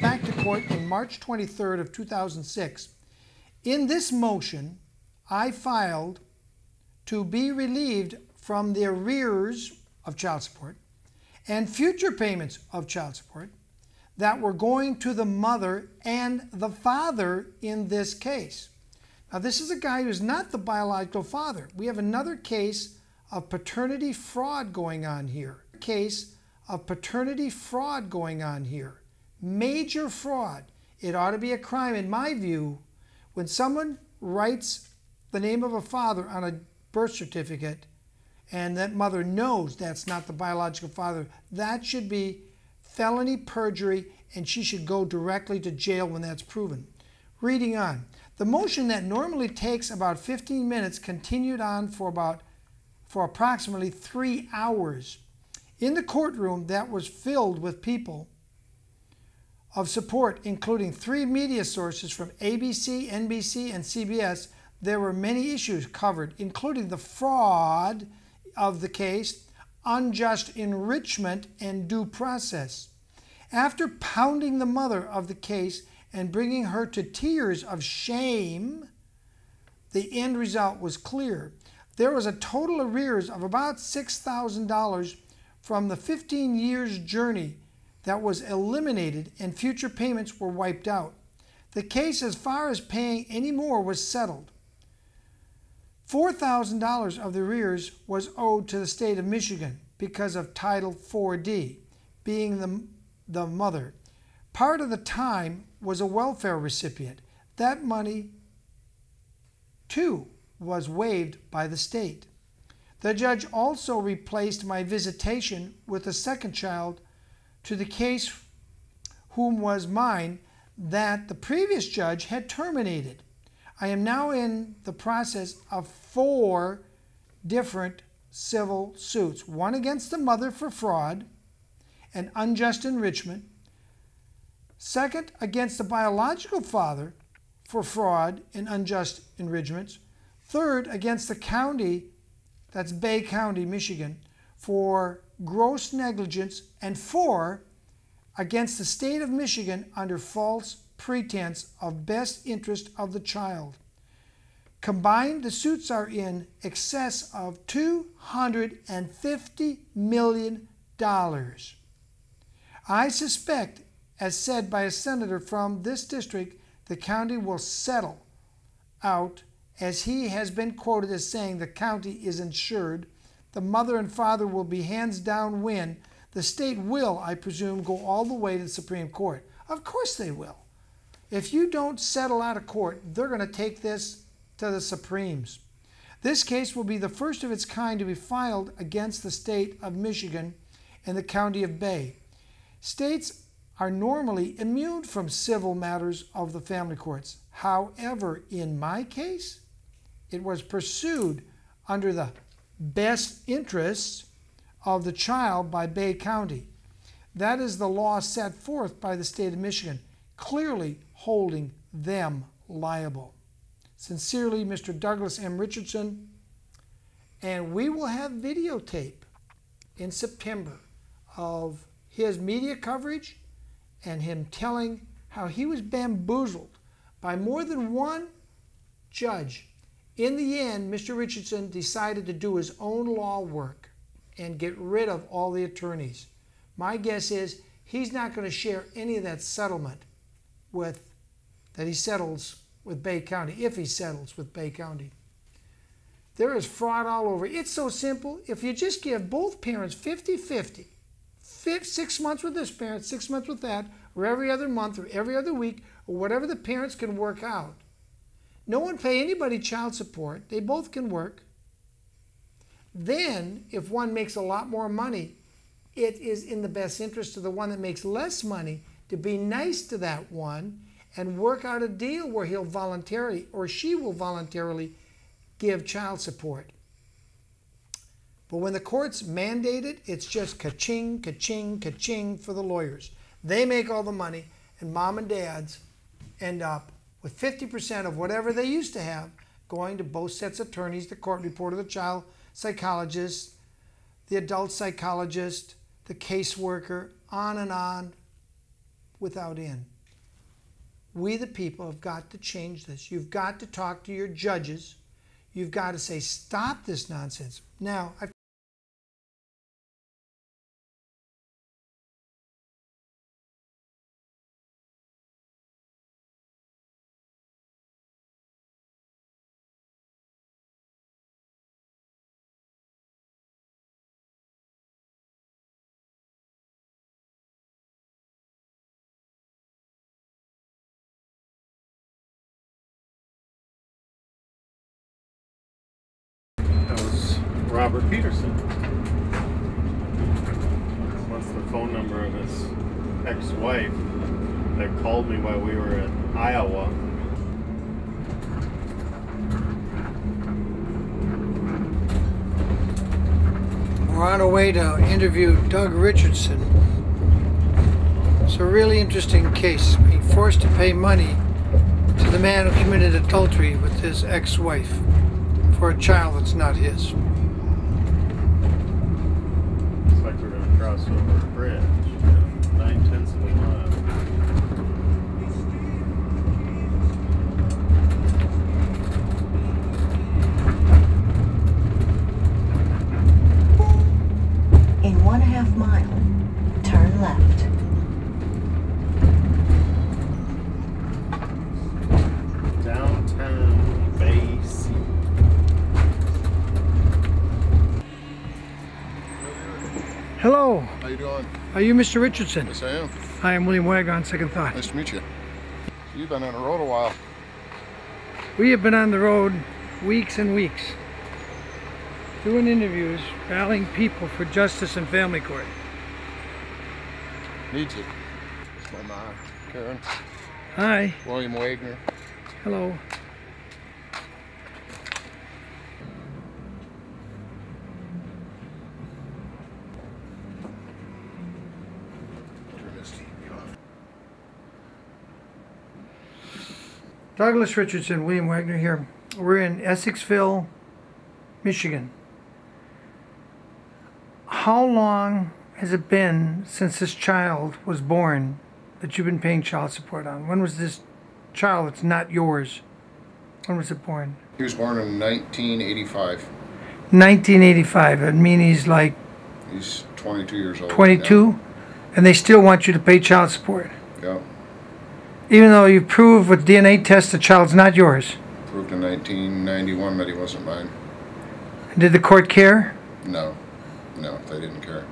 back to court on March 23rd of 2006. In this motion, I filed to be relieved from the arrears of child support and future payments of child support that were going to the mother and the father in this case. Now, this is a guy who's not the biological father. We have another case of paternity fraud going on here. Major fraud. It ought to be a crime, in my view, when someone writes the name of a father on a birth certificate and that mother knows that's not the biological father. That should be felony perjury, and she should go directly to jail when that's proven. Reading on. The motion that normally takes about 15 minutes continued on for approximately 3 hours. In the courtroom that was filled with people of support, including 3 media sources from ABC, NBC, and C.P.S., there were many issues covered, including the fraud of the case, unjust enrichment, and due process. After pounding the mother of the case and bringing her to tears of shame, the end result was clear. There was a total arrears of about $6,000 from the 15 years journey that was eliminated, and future payments were wiped out. The case, as far as paying any more, was settled. $4,000 of the arrears was owed to the state of Michigan because of Title 4D, being the mother. Part of the time was a welfare recipient. That money, too, was waived by the state. The judge also replaced my visitation with a second child to the case, whom was mine, that the previous judge had terminated. I am now in the process of 4 different civil suits. One against the mother for fraud and unjust enrichment. Second, against the biological father for fraud and unjust enrichments. Third, against the county, that's Bay County, Michigan, for gross negligence. And 4, against the state of Michigan under false pretense of best interest of the child. Combined, the suits are in excess of $250 million. I suspect, as said by a senator from this district, the county will settle out, as he has been quoted as saying the county is insured. The mother and father will be hands down win. The state will, I presume, go all the way to the Supreme Court. Of course they will. If you don't settle out of court, they're going to take this to the Supremes. This case will be the first of its kind to be filed against the state of Michigan and the county of Bay. States are normally immune from civil matters of the family courts. However, in my case, it was pursued under the best interests of the child by Bay County. That is the law set forth by the state of Michigan, clearly holding them liable. Sincerely, Mr. Douglas M. Richardson, and we will have videotape in September of his media coverage and him telling how he was bamboozled by more than one judge. In the end, Mr. Richardson decided to do his own law work and get rid of all the attorneys. My guess is he's not going to share any of that settlement that he settles with Bay County, if he settles with Bay County. There is fraud all over. It's so simple. If you just give both parents 50-50, 6 months with this parent, 6 months with that, or every other month, or every other week, or whatever the parents can work out. No one pay anybody child support. They both can work. Then, if one makes a lot more money, it is in the best interest of the one that makes less money to be nice to that one and work out a deal where he'll voluntarily, or she will voluntarily, give child support. But when the courts mandate it, it's just ka-ching, ka-ching, ka-ching for the lawyers. They make all the money, and mom and dads end up with 50% of whatever they used to have going to both sets of attorneys, the court reporter, the child psychologist, the adult psychologist, the caseworker, on and on without end. We, the people, have got to change this. You've got to talk to your judges. You've got to say, stop this nonsense. Now, That was Robert Peterson. What's the phone number of his ex-wife that called me while we were in Iowa? we're on our way to interview Doug Richardson. It's a really interesting case. Being forced to pay money to the man who committed adultery with his ex-wife for a child that's not his. Looks like we're going to cross over a bridge. 9/10 of a mile. In 1.5 mile, turn left. Downtown Bay City. Hello, How you doing? are you Mr. Richardson? Yes, I am. Hi, I'm William Wagener on Second Thought. Nice to meet you. You've been on the road a while. We have been on the road weeks and weeks, doing interviews, rallying people for justice and family court. Needs it. It's my mom, Karen. Hi. William Wagener. Hello. Turn this TV off. Douglas Richardson, William Wagener here. We're in Essexville, Michigan. How long has it been since this child was born that you've been paying child support on? When was this child that's not yours? When was it born? He was born in 1985. 1985. I mean, he's like He's 22 years old. 22, and they still want you to pay child support. Yeah. Even though you prove with DNA tests the child's not yours. Proved in 1991 that he wasn't mine. Did the court care? No. No, they didn't care.